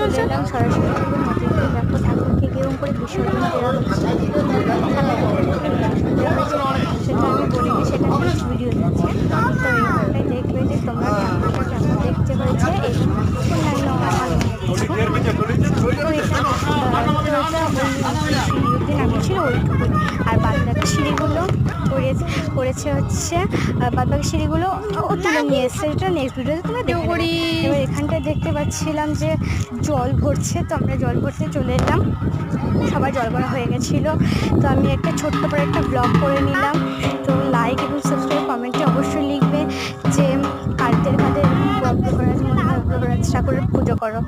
চলে এলাম সরাসরি নদীতে। দেখো ঠাকুরকে কিরকম করে বিসর্জন দেওয়া হচ্ছে সেটা আমি বলিনি, সেটা নেক্সট ভিডিও দিচ্ছে। তো এইখানটায় দেখবে যে তোমরা ঠাকুরটা কেমন দেখতে হয়েছে এবং অন্যান্য আমার সিঁড়ি নামিয়েছিল ওইটুকুই। আর বাদবাকি সিঁড়িগুলো করেছে হচ্ছে বাদবাকি সিঁড়িগুলো ও তুলে নিয়ে এসছে, এটা নেক্সট ভিডিওতে তোমরা দেখতে পারি। এবার এখানটায় দেখতে পাচ্ছিলাম যে জল ভরছে, তো আমরা জল ভরতে চলে এলাম। সবার জল ভরা হয়ে গেছিলো, তো আমি একটা ছোট্ট করে একটা ব্লগ করে নিলাম। তো লাইক এবং সাবস্ক্রাইব কমেন্টে অবশ্যই লিখবে যে কাদের কাদের এরকম ঠাকুরের পুজো করো।